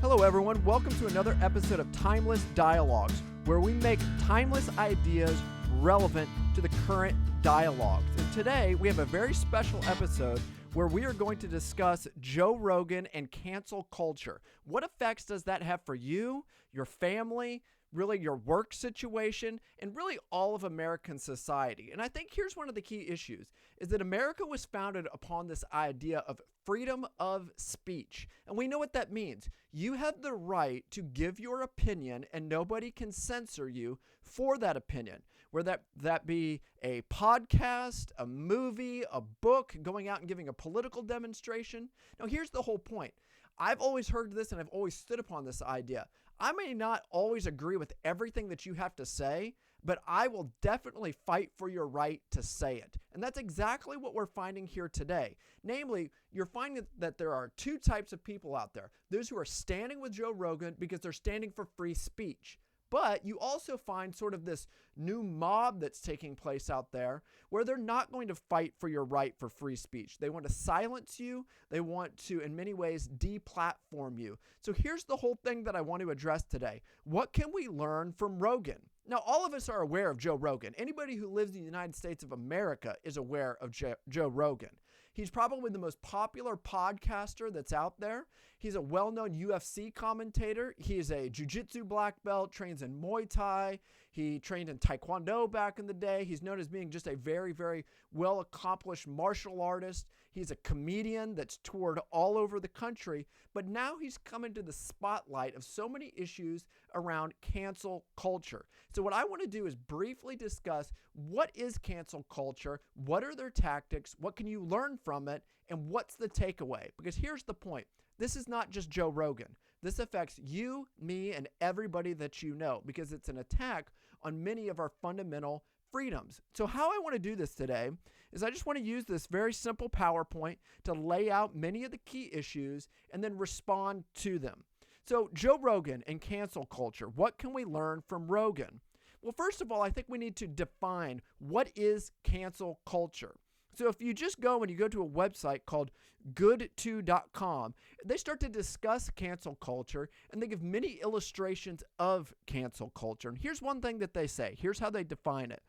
Hello, everyone. Welcome to another episode of Timeless Dialogues, where we make timeless ideas relevant to the current dialogues. And today, we have a very special episode where we are going to discuss Joe Rogan and cancel culture. What effects does that have for you, your family, really your work situation, and really all of American society? And I think here's one of the key issues, is that America was founded upon this idea of freedom of speech. And we know what that means. You have the right to give your opinion and nobody can censor you for that opinion. Whether that be a podcast, a movie, a book, going out and giving a political demonstration. Now here's the whole point. I've always heard this and I've always stood upon this idea. I may not always agree with everything that you have to say, but I will definitely fight for your right to say it. And that's exactly what we're finding here today. Namely, you're finding that there are two types of people out there. Those who are standing with Joe Rogan because they're standing for free speech. But you also find sort of this new mob that's taking place out there where they're not going to fight for your right for free speech. They want to silence you. They want to, in many ways, deplatform you. So here's the whole thing that I want to address today. What can we learn from Rogan? Now, all of us are aware of Joe Rogan. Anybody who lives in the United States of America is aware of Joe Rogan. He's probably the most popular podcaster that's out there. He's a well-known UFC commentator. He is a jiu-jitsu black belt, trains in Muay Thai. He trained in Taekwondo back in the day. He's known as being just a very, very well-accomplished martial artist. He's a comedian that's toured all over the country, but now he's come into the spotlight of so many issues around cancel culture. So what I want to do is briefly discuss what is cancel culture, what are their tactics, what can you learn from it, and what's the takeaway? Because here's the point. This is not just Joe Rogan. This affects you, me, and everybody that you know because it's an attack on many of our fundamental freedoms. So how I want to do this today is I just want to use this very simple PowerPoint to lay out many of the key issues and then respond to them. So Joe Rogan and cancel culture, what can we learn from Rogan? Well, first of all, I think we need to define what is cancel culture. So if you just go and you go to a website called good2.com, they start to discuss cancel culture and they give many illustrations of cancel culture. And here's one thing that they say. Here's how they define it.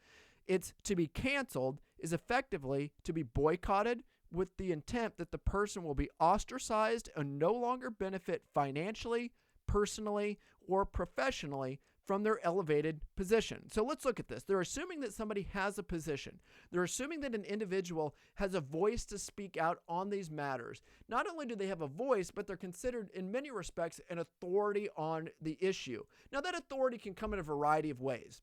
It's to be canceled is effectively to be boycotted with the intent that the person will be ostracized and no longer benefit financially, personally, or professionally from their elevated position. So let's look at this. They're assuming that somebody has a position. They're assuming that an individual has a voice to speak out on these matters. Not only do they have a voice, but they're considered in many respects an authority on the issue. Now that authority can come in a variety of ways.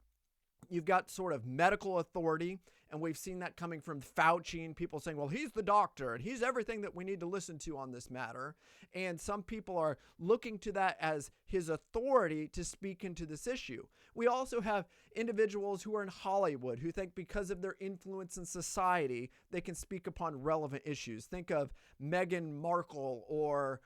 You've got sort of medical authority, and we've seen that coming from Fauci and people saying, well, he's the doctor and he's everything that we need to listen to on this matter. And some people are looking to that as his authority to speak into this issue. We also have individuals who are in Hollywood who think because of their influence in society, they can speak upon relevant issues. Think of Meghan Markle or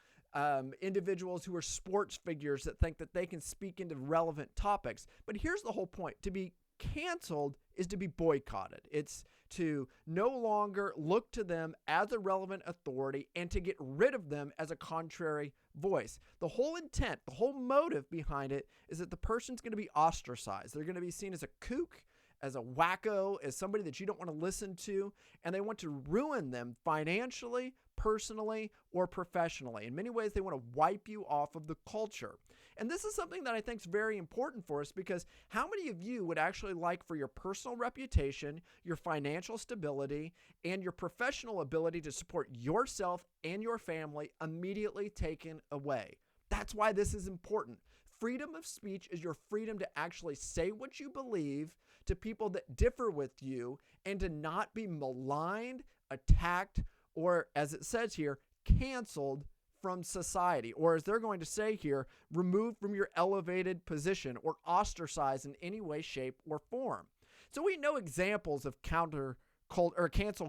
individuals who are sports figures that think that they can speak into relevant topics. But here's the whole point. To be canceled is to be boycotted. It's to no longer look to them as a relevant authority and to get rid of them as a contrary voice. The whole intent, the whole motive behind it is that the person's going to be ostracized. They're going to be seen as a kook, as a wacko, as somebody that you don't want to listen to, and they want to ruin them financially, personally, or professionally. In many ways, they want to wipe you off of the culture. And this is something that I think is very important for us because how many of you would actually like for your personal reputation, your financial stability, and your professional ability to support yourself and your family immediately taken away? That's why this is important. Freedom of speech is your freedom to actually say what you believe to people that differ with you and to not be maligned, attacked, or as it says here, canceled from society, or as they're going to say here, removed from your elevated position or ostracized in any way, shape, or form. So we know examples of cancel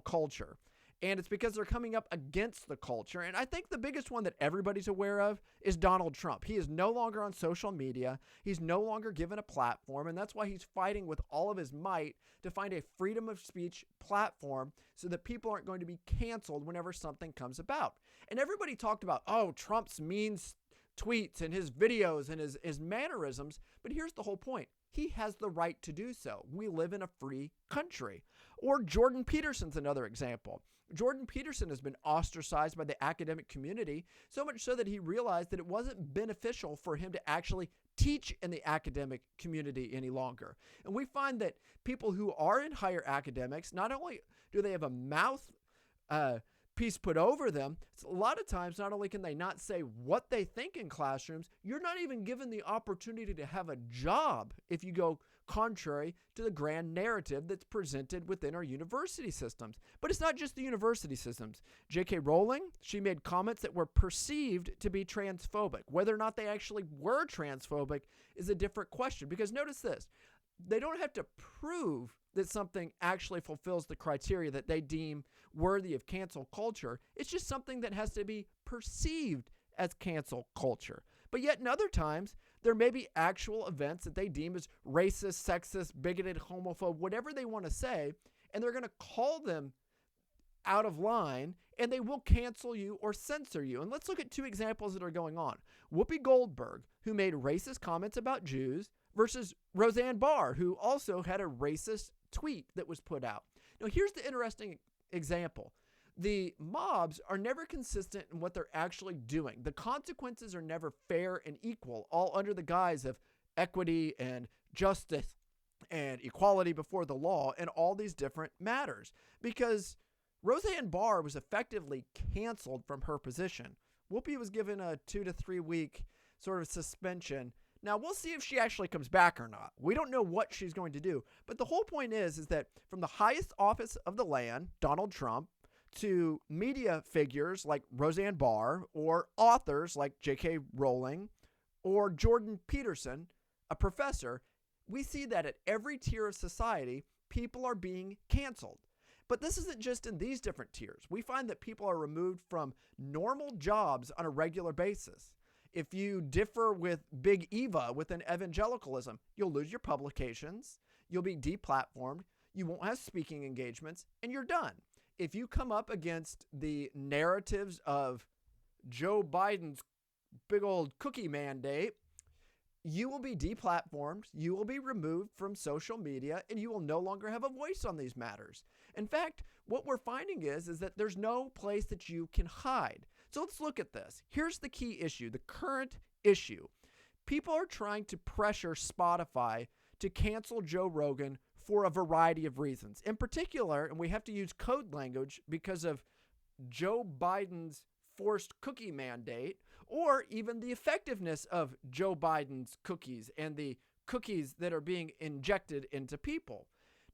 culture. And it's because they're coming up against the culture. And I think the biggest one that everybody's aware of is Donald Trump. He is no longer on social media. He's no longer given a platform. And that's why he's fighting with all of his might to find a freedom of speech platform so that people aren't going to be canceled whenever something comes about. And everybody talked about, oh, Trump's mean tweets and his videos and his mannerisms. But here's the whole point. He has the right to do so. We live in a free country. Or Jordan Peterson's another example. Jordan Peterson has been ostracized by the academic community, so much so that he realized that it wasn't beneficial for him to actually teach in the academic community any longer. And we find that people who are in higher academics, not only do they have a mouth piece put over them, a lot of times not only can they not say what they think in classrooms, you're not even given the opportunity to have a job if you go contrary to the grand narrative that's presented within our university systems. But it's not just the university systems. J.K. Rowling, she made comments that were perceived to be transphobic. Whether or not they actually were transphobic is a different question, because notice this. They don't have to prove that something actually fulfills the criteria that they deem worthy of cancel culture. It's just something that has to be perceived as cancel culture. But yet in other times, there may be actual events that they deem as racist, sexist, bigoted, homophobe, whatever they want to say, and they're going to call them out of line, and they will cancel you or censor you. And let's look at two examples that are going on. Whoopi Goldberg, who made racist comments about Jews, versus Roseanne Barr, who also had a racist tweet that was put out. Now, here's the interesting example. The mobs are never consistent in what they're actually doing. The consequences are never fair and equal, all under the guise of equity and justice and equality before the law and all these different matters. Because Roseanne Barr was effectively canceled from her position. Whoopi was given a 2 to 3 week sort of suspension. Now, we'll see if she actually comes back or not. We don't know what she's going to do. But the whole point is that from the highest office of the land, Donald Trump, to media figures like Roseanne Barr, or authors like J.K. Rowling, or Jordan Peterson, a professor, we see that at every tier of society, people are being canceled. But this isn't just in these different tiers. We find that people are removed from normal jobs on a regular basis. If you differ with Big Eva within evangelicalism, you'll lose your publications, you'll be deplatformed, you won't have speaking engagements, and you're done. If you come up against the narratives of Joe Biden's big old cookie mandate, you will be deplatformed, you will be removed from social media, and you will no longer have a voice on these matters. In fact, what we're finding is that there's no place that you can hide. So let's look at this. Here's the key issue, the current issue. People are trying to pressure Spotify to cancel Joe Rogan for a variety of reasons. In particular, and we have to use code language because of Joe Biden's forced cookie mandate, or even the effectiveness of Joe Biden's cookies and the cookies that are being injected into people.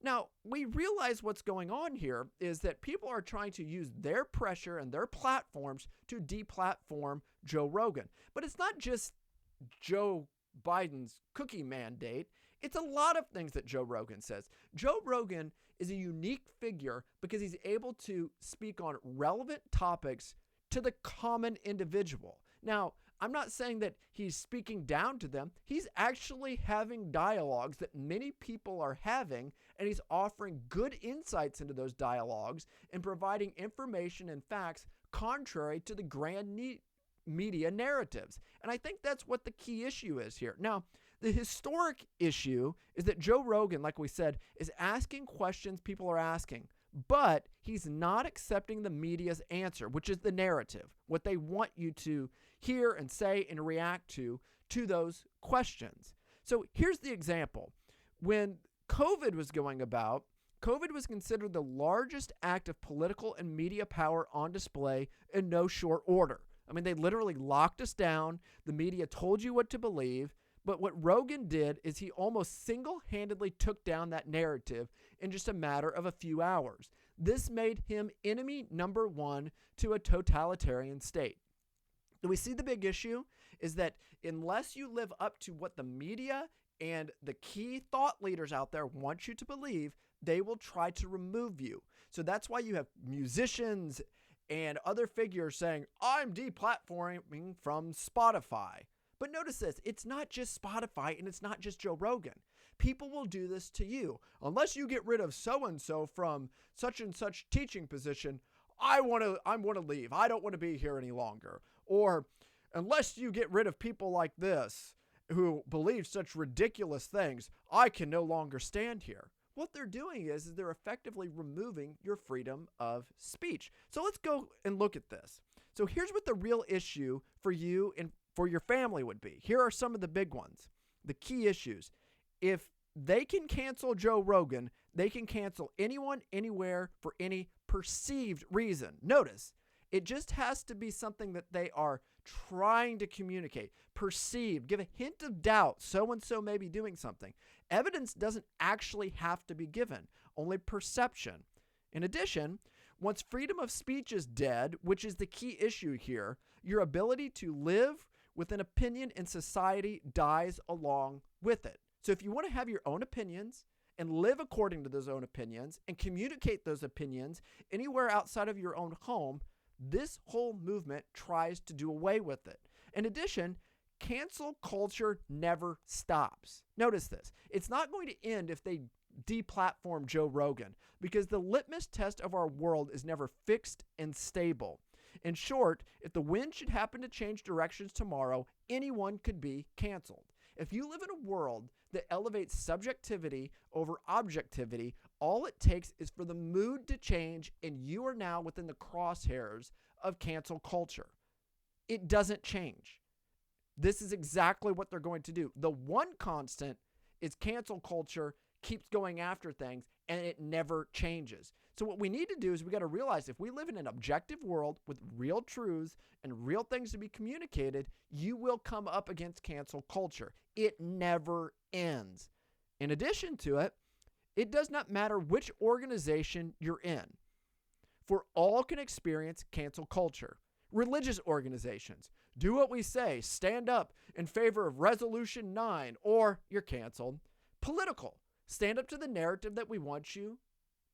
Now, we realize what's going on here is that people are trying to use their pressure and their platforms to deplatform Joe Rogan. But it's not just Joe Biden's cookie mandate. It's a lot of things that Joe Rogan says. Joe Rogan is a unique figure because he's able to speak on relevant topics to the common individual. Now, I'm not saying that he's speaking down to them. He's actually having dialogues that many people are having, and he's offering good insights into those dialogues and providing information and facts contrary to the grand media narratives. And I think that's what the key issue is here. Now, the historic issue is that Joe Rogan, like we said, is asking questions people are asking, but he's not accepting the media's answer, which is the narrative, what they want you to hear and say and react to those questions. So here's the example. When COVID was going about, COVID was considered the largest act of political and media power on display in no short order. I mean, they literally locked us down. The media told you what to believe. But what Rogan did is he almost single-handedly took down that narrative in just a matter of a few hours. This made him enemy number one to a totalitarian state. Do we see the big issue? Is that unless you live up to what the media and the key thought leaders out there want you to believe, they will try to remove you. So that's why you have musicians and other figures saying, I'm deplatforming from Spotify. But notice this, it's not just Spotify and it's not just Joe Rogan. People will do this to you. Unless you get rid of so-and-so from such and such teaching position, I want to leave. I don't want to be here any longer. Or unless you get rid of people like this who believe such ridiculous things, I can no longer stand here. What they're doing is they're effectively removing your freedom of speech. So let's go and look at this. So here's what the real issue for you and for your family would be. Here are some of the big ones, the key issues. If they can cancel Joe Rogan, they can cancel anyone, anywhere, for any perceived reason. Notice, it just has to be something that they are trying to communicate, perceived, give a hint of doubt, so-and-so may be doing something. Evidence doesn't actually have to be given, only perception. In addition, once freedom of speech is dead, which is the key issue here, your ability to live with an opinion in society dies along with it. So if you want to have your own opinions and live according to those own opinions and communicate those opinions anywhere outside of your own home, this whole movement tries to do away with it. In addition, cancel culture never stops. Notice this. It's not going to end if they deplatform Joe Rogan, because the litmus test of our world is never fixed and stable. In short, if the wind should happen to change directions tomorrow, anyone could be canceled. If you live in a world that elevates subjectivity over objectivity, all it takes is for the mood to change and you are now within the crosshairs of cancel culture. It doesn't change. This is exactly what they're going to do. The one constant is cancel culture keeps going after things and it never changes. So what we need to do is we got to realize if we live in an objective world with real truths and real things to be communicated, you will come up against cancel culture. It never ends. In addition to it, it does not matter which organization you're in, for all can experience cancel culture. Religious organizations, do what we say, stand up in favor of Resolution 9, or you're canceled. Political, stand up to the narrative that we want you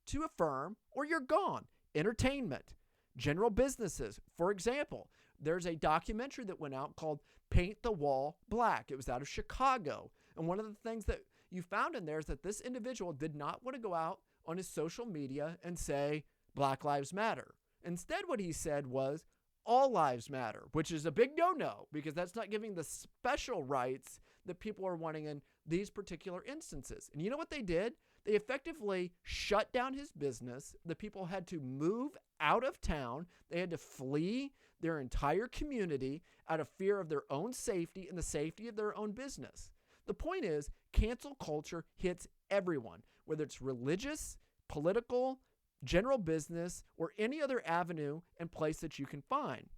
to affirm, or you're gone. Entertainment, general businesses. For example, there's a documentary that went out called Paint the Wall Black. It was out of Chicago. And one of the things that you found in there is that this individual did not want to go out on his social media and say, Black Lives Matter. Instead, what he said was, all lives matter, which is a big no-no because that's not giving the special rights that people are wanting in these particular instances. And you know what they did? They effectively shut down his business. The people had to move out of town. They had to flee their entire community out of fear of their own safety and the safety of their own business. The point is, cancel culture hits everyone, whether it's religious, political, general business, or any other avenue and place that you can find.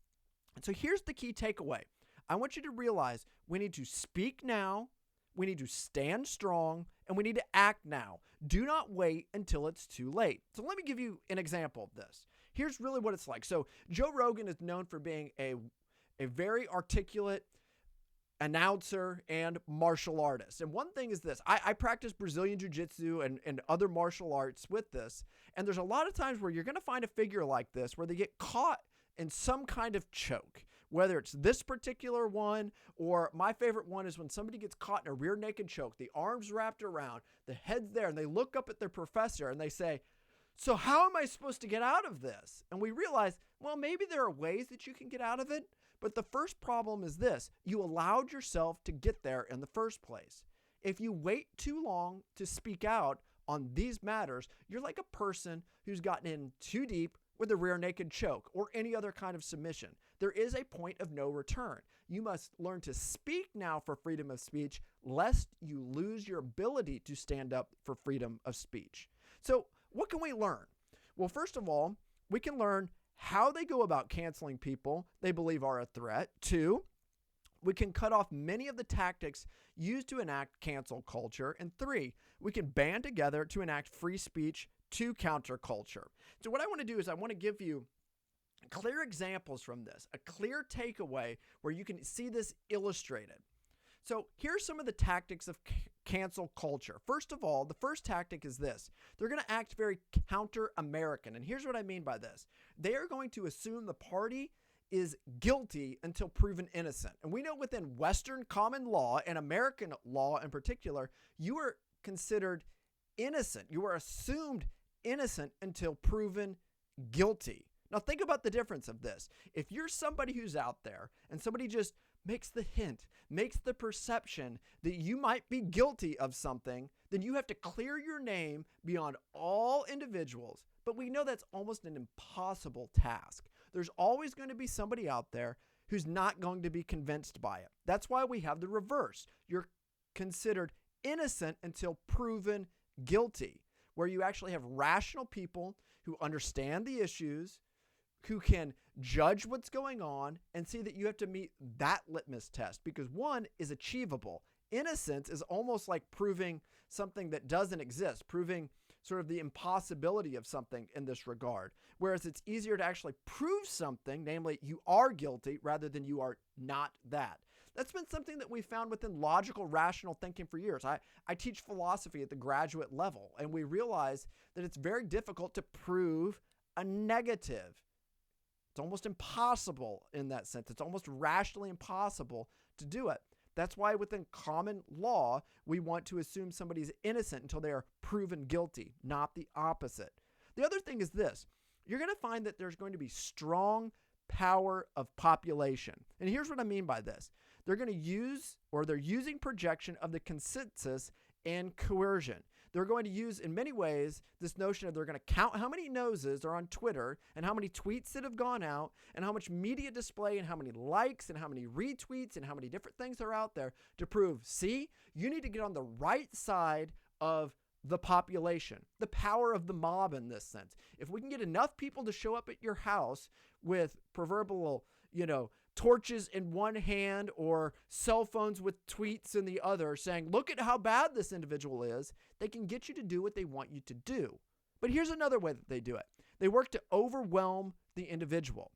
And so here's the key takeaway. I want you to realize we need to speak now, we need to stand strong, and we need to act now. Do not wait until it's too late. So let me give you an example of this. Here's really what it's like. So Joe Rogan is known for being a very articulate announcer and martial artist. And one thing is this, I practice Brazilian Jiu-Jitsu and other martial arts with this. And there's a lot of times where you're going to find a figure like this where they get caught in some kind of choke, whether it's this particular one or my favorite one is when somebody gets caught in a rear naked choke, the arms wrapped around, the head's there, and they look up at their professor and they say, so how am I supposed to get out of this? And we realize, well, maybe there are ways that you can get out of it. But the first problem is this, you allowed yourself to get there in the first place. If you wait too long to speak out on these matters, you're like a person who's gotten in too deep with a rear naked choke or any other kind of submission. There is a point of no return. You must learn to speak now for freedom of speech, lest you lose your ability to stand up for freedom of speech. So what can we learn? Well, first of all, we can learn how they go about canceling people they believe are a threat. 2, we can cut off many of the tactics used to enact cancel culture. And 3, we can band together to enact free speech to counter culture. So what I want to do is I want to give you clear examples from this, a clear takeaway where you can see this illustrated. So here's some of the tactics of cancel culture. First of all, the first tactic is this. They're going to act very counter-American. And here's what I mean by this. They are going to assume the party is guilty until proven innocent. And we know within Western common law and American law in particular, you are considered innocent. You are assumed innocent until proven guilty. Now think about the difference of this. If you're somebody who's out there and somebody just makes the hint, makes the perception that you might be guilty of something, then you have to clear your name beyond all individuals. But we know that's almost an impossible task. There's always going to be somebody out there who's not going to be convinced by it. That's why we have the reverse. You're considered innocent until proven guilty, where you actually have rational people who understand the issues, who can judge what's going on and see that you have to meet that litmus test, because one is achievable. Innocence is almost like proving something that doesn't exist, proving sort of the impossibility of something in this regard. Whereas it's easier to actually prove something, namely you are guilty, rather than you are not that. That's been something that we found within logical, rational thinking for years. I teach philosophy at the graduate level, and we realize that it's very difficult to prove a negative. It's almost impossible in that sense. It's almost rationally impossible to do it. That's why within common law, we want to assume somebody's innocent until they are proven guilty, not the opposite. The other thing is this. You're going to find that there's going to be strong power of population. And here's what I mean by this. They're going to use, or they're using projection of the consensus and coercion. They're going to use, in many ways, this notion of they're going to count how many noses are on Twitter and how many tweets that have gone out and how much media display and how many likes and how many retweets and how many different things are out there to prove, see, you need to get on the right side of the population, the power of the mob in this sense. If we can get enough people to show up at your house with proverbial, torches in one hand or cell phones with tweets in the other saying, look at how bad this individual is, they can get you to do what they want you to do. But here's another way that they do it. They work to overwhelm the individual.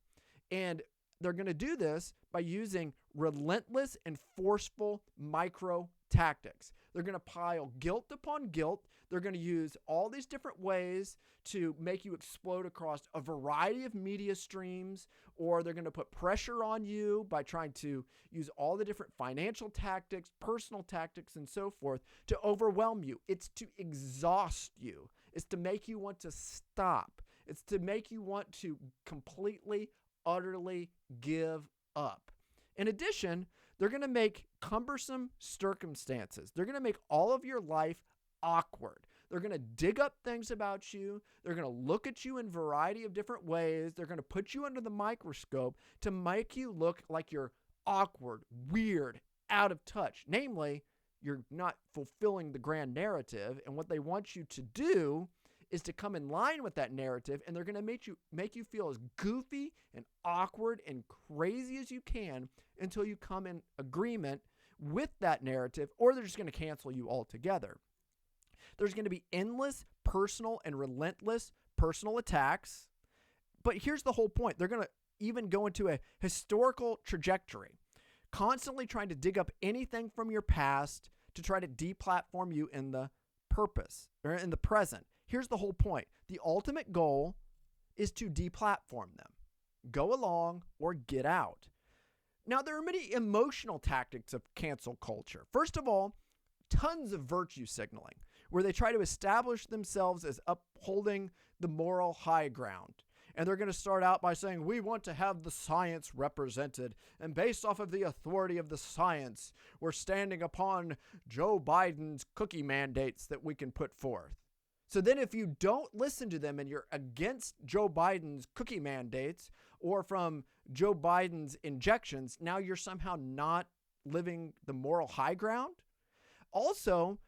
And they're going to do this by using relentless and forceful micro tactics. They're going to pile guilt upon guilt. They're going to use all these different ways to make you explode across a variety of media streams, or they're going to put pressure on you by trying to use all the different financial tactics, personal tactics, and so forth to overwhelm you. It's to exhaust you. It's to make you want to stop. It's to make you want to completely, utterly give up. In addition, they're going to make cumbersome circumstances. They're going to make all of your life awkward. They're going to dig up things about you. They're going to look at you in a variety of different ways. They're going to put you under the microscope to make you look like you're awkward, weird, out of touch. Namely, you're not fulfilling the grand narrative. And what they want you to do is to come in line with that narrative, and they're going to make you feel as goofy and awkward and crazy as you can until you come in agreement with that narrative, or they're just going to cancel you altogether. There's going to be endless personal and relentless personal attacks. But here's the whole point. They're going to even go into a historical trajectory, constantly trying to dig up anything from your past to try to deplatform you in the purpose or in the present. Here's the whole point. The ultimate goal is to deplatform them. Go along or get out. Now, there are many emotional tactics of cancel culture. First of all, tons of virtue signaling, where they try to establish themselves as upholding the moral high ground. And they're going to start out by saying, we want to have the science represented. And based off of the authority of the science, we're standing upon Joe Biden's cookie mandates that we can put forth. So then if you don't listen to them and you're against Joe Biden's cookie mandates or from Joe Biden's injections, now you're somehow not living the moral high ground. Also,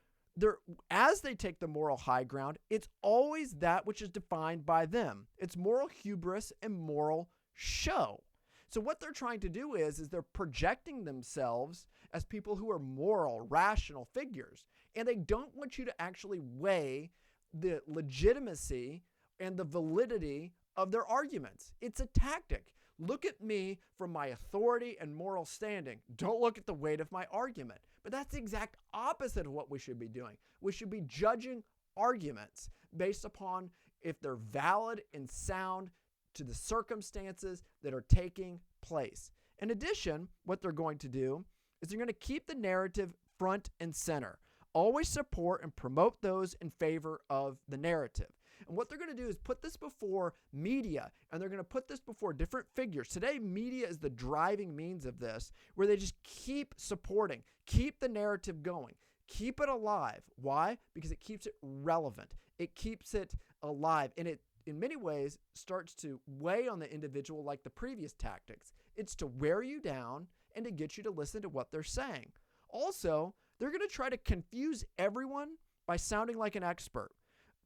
as they take the moral high ground, it's always that which is defined by them. It's moral hubris and moral show. So what they're trying to do is they're projecting themselves as people who are moral, rational figures. And they don't want you to actually weigh the legitimacy and the validity of their arguments. It's a tactic. Look at me from my authority and moral standing. Don't look at the weight of my argument. But that's the exact opposite of what we should be doing. We should be judging arguments based upon if they're valid and sound to the circumstances that are taking place. In addition, what they're going to do is they're going to keep the narrative front and center. Always support and promote those in favor of the narrative. And what they're going to do is put this before media, and they're going to put this before different figures. Today, media is the driving means of this, where they just keep supporting, keep the narrative going, keep it alive. Why? Because it keeps it relevant. It keeps it alive, and it, in many ways, starts to weigh on the individual like the previous tactics. It's to wear you down and to get you to listen to what they're saying. Also, they're going to try to confuse everyone by sounding like an expert.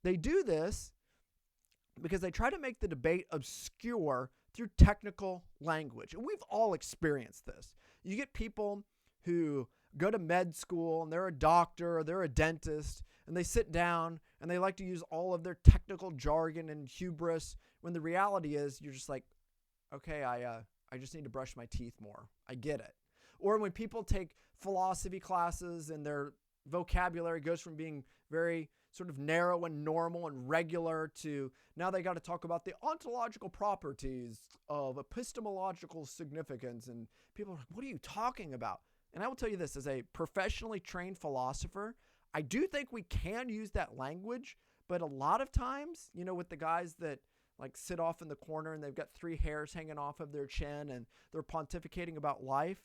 They do this because they try to make the debate obscure through technical language. And we've all experienced this. You get people who go to med school and they're a doctor or they're a dentist, and they sit down and they like to use all of their technical jargon and hubris, when the reality is you're just like, okay, I just need to brush my teeth more. I get it. Or when people take philosophy classes and their vocabulary goes from being very sort of narrow and normal and regular to now they got to talk about the ontological properties of epistemological significance. And people are like, what are you talking about? And I will tell you this, as a professionally trained philosopher, I do think we can use that language, but a lot of times, with the guys that like sit off in the corner and they've got 3 hairs hanging off of their chin and they're pontificating about life,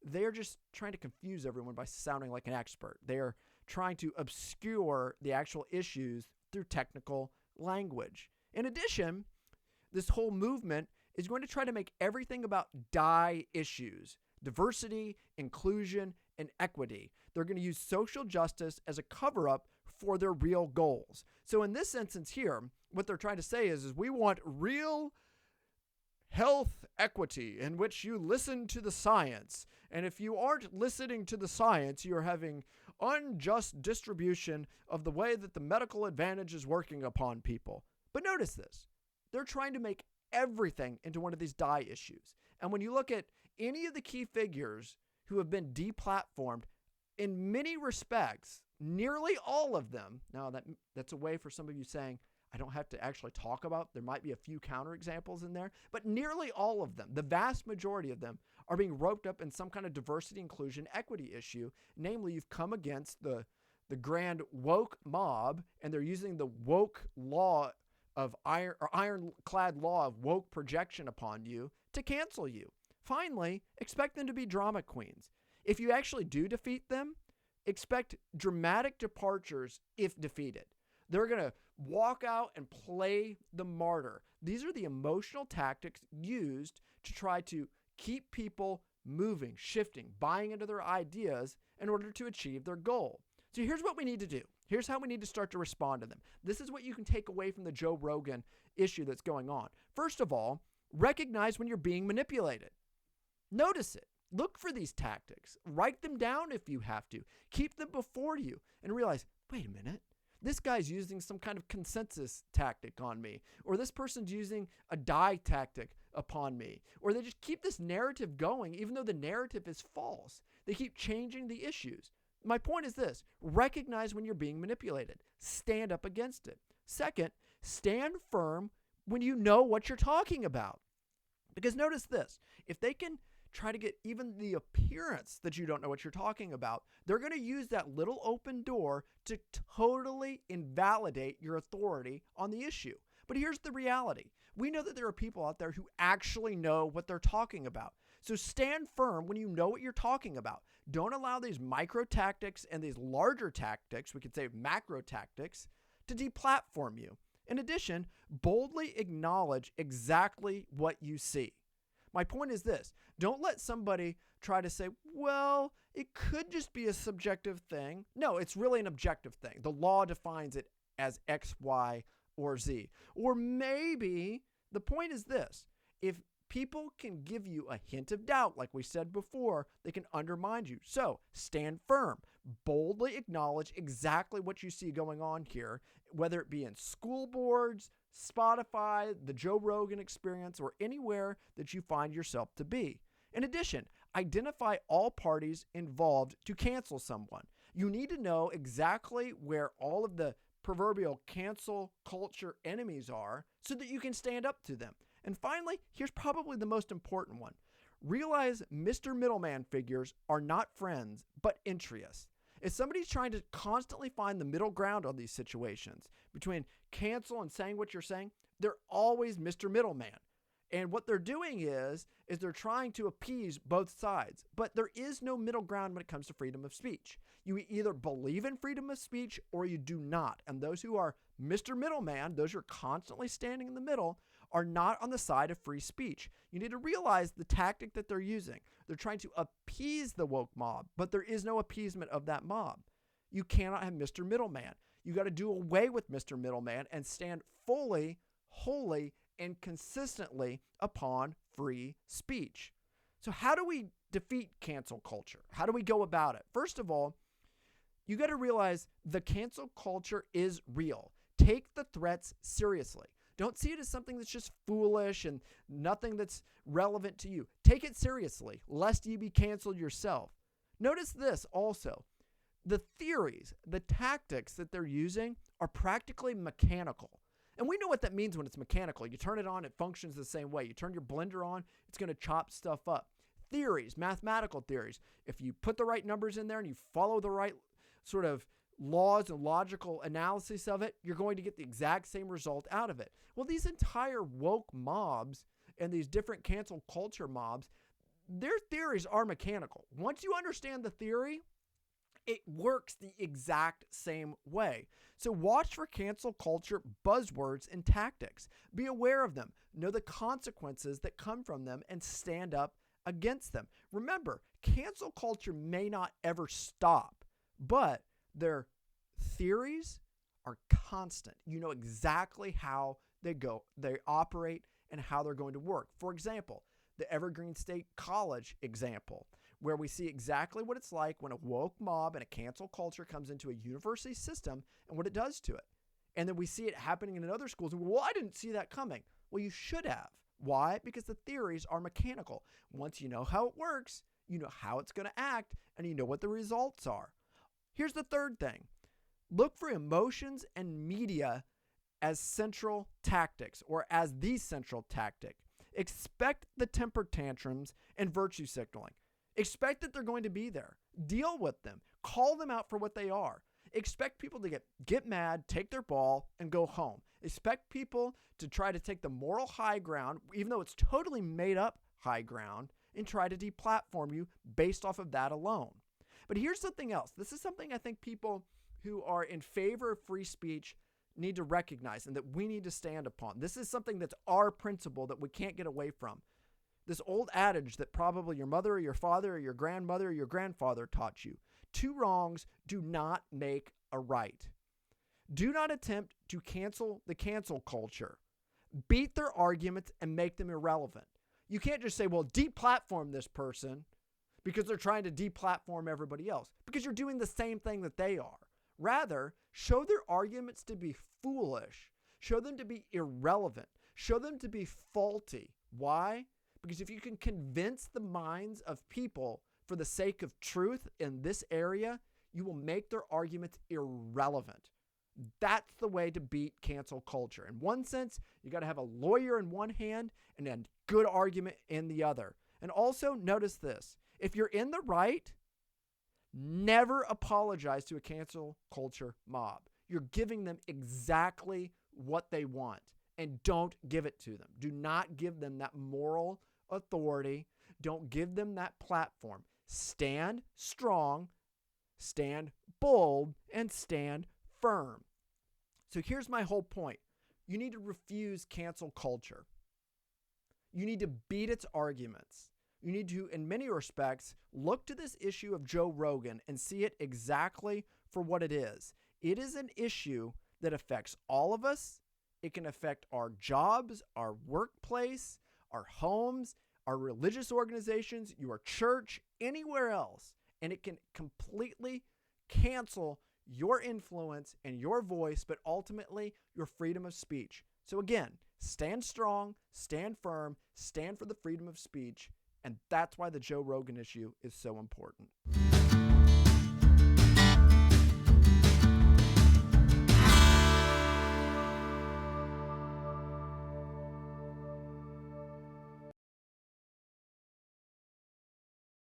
they're just trying to confuse everyone by sounding like an expert. They're trying to obscure the actual issues through technical language. In addition, this whole movement is going to try to make everything about DIE issues: diversity, inclusion, and equity. They're going to use social justice as a cover-up for their real goals. So in this instance here, what they're trying to say is we want real health equity in which you listen to the science. And if you aren't listening to the science, you're having unjust distribution of the way that the medical advantage is working upon people. But notice this. They're trying to make everything into one of these DIE issues. And when you look at any of the key figures who have been deplatformed, in many respects, nearly all of them, now that's a way for some of you saying, I don't have to actually talk about, there might be a few counterexamples in there, but nearly all of them, the vast majority of them, are being roped up in some kind of diversity, inclusion, equity issue. Namely, you've come against the grand woke mob, and they're using the woke law of ironclad law of woke projection upon you to cancel you. Finally, expect them to be drama queens. If you actually do defeat them, expect dramatic departures if defeated. They're going to walk out and play the martyr. These are the emotional tactics used to try to keep people moving, shifting, buying into their ideas in order to achieve their goal. So here's what we need to do. Here's how we need to start to respond to them. This is what you can take away from the Joe Rogan issue that's going on. First of all, recognize when you're being manipulated. Notice it. Look for these tactics. Write them down if you have to. Keep them before you and realize, wait a minute. This guy's using some kind of consensus tactic on me, or this person's using a DIE tactic upon me, or they just keep this narrative going even though the narrative is false. They keep changing the issues. My point is this: recognize when you're being manipulated. Stand up against it. Second, stand firm when you know what you're talking about. Because notice this, if they can try to get even the appearance that you don't know what you're talking about, they're going to use that little open door to totally invalidate your authority on the issue. But here's the reality. We know that there are people out there who actually know what they're talking about. So stand firm when you know what you're talking about. Don't allow these micro tactics and these larger tactics, we could say macro tactics, to deplatform you. In addition, boldly acknowledge exactly what you see. My point is this: don't let somebody try to say, well, it could just be a subjective thing. No, it's really an objective thing. The law defines it as X, Y, or Z. Or maybe the point is this: if people can give you a hint of doubt, like we said before, they can undermine you. So stand firm. Boldly acknowledge exactly what you see going on here, whether it be in school boards, Spotify, the Joe Rogan experience, or anywhere that you find yourself to be. In addition, identify all parties involved to cancel someone. You need to know exactly where all of the proverbial cancel culture enemies are so that you can stand up to them. And finally, here's probably the most important one. Realize Mr. Middleman figures are not friends, but interests. If somebody's trying to constantly find the middle ground on these situations between cancel and saying what you're saying, they're always Mr. Middleman. And what they're doing is they're trying to appease both sides. But there is no middle ground when it comes to freedom of speech. You either believe in freedom of speech or you do not. And those who are Mr. Middleman, those who are constantly standing in the middle, are not on the side of free speech. You need to realize the tactic that they're using. They're trying to appease the woke mob, but there is no appeasement of that mob. You cannot have Mr. Middleman. You got to do away with Mr. Middleman and stand fully, wholly, and consistently upon free speech. So how do we defeat cancel culture? How do we go about it? First of all, you got to realize the cancel culture is real. Take the threats seriously. Don't see it as something that's just foolish and nothing that's relevant to you. Take it seriously, lest you be canceled yourself. Notice this also. The theories, the tactics that they're using are practically mechanical. And we know what that means when it's mechanical. You turn it on, it functions the same way. You turn your blender on, it's going to chop stuff up. Theories, mathematical theories. If you put the right numbers in there and you follow the right sort of laws and logical analysis of it, you're going to get the exact same result out of it. Well, these entire woke mobs and these different cancel culture mobs, their theories are mechanical. Once you understand the theory, it works the exact same way. So watch for cancel culture buzzwords and tactics. Be aware of them. Know the consequences that come from them and stand up against them. Remember, cancel culture may not ever stop, but their theories are constant. You know exactly how they operate and how they're going to work. For example, the Evergreen State College example, where we see exactly what it's like when a woke mob and a cancel culture comes into a university system and what it does to it. And then we see it happening in other schools. And well, I didn't see that coming. Well, you should have. Why? Because the theories are mechanical. Once you know how it works, you know how it's going to act, and you know what the results are. Here's the third thing. Look for emotions and media as central tactics, or as the central tactic. Expect the temper tantrums and virtue signaling. Expect that they're going to be there. Deal with them. Call them out for what they are. Expect people to get mad, take their ball, and go home. Expect people to try to take the moral high ground, even though it's totally made up high ground, and try to deplatform you based off of that alone. But here's something else. This is something I think people who are in favor of free speech need to recognize and that we need to stand upon. This is something that's our principle that we can't get away from. This old adage that probably your mother or your father or your grandmother or your grandfather taught you. 2 wrongs do not make a right. Do not attempt to cancel the cancel culture. Beat their arguments and make them irrelevant. You can't just say, well, deplatform this person because they're trying to deplatform everybody else, because you're doing the same thing that they are. Rather, show their arguments to be foolish. Show them to be irrelevant. Show them to be faulty. Why? Because if you can convince the minds of people for the sake of truth in this area, you will make their arguments irrelevant. That's the way to beat cancel culture. In one sense, you got to have a lawyer in one hand and a good argument in the other. And also notice this. If you're in the right, never apologize to a cancel culture mob. You're giving them exactly what they want, and don't give it to them. Do not give them that moral authority. Don't give them that platform. Stand strong, stand bold, and stand firm. So here's my whole point. You need to refuse cancel culture. You need to beat its arguments. You need to, in many respects, look to this issue of Joe Rogan and see it exactly for what it is. It is an issue that affects all of us. It can affect our jobs, our workplace, our homes, our religious organizations, your church, anywhere else. And it can completely cancel your influence and your voice, but ultimately your freedom of speech. So again, stand strong, stand firm, stand for the freedom of speech. And that's why the Joe Rogan issue is so important.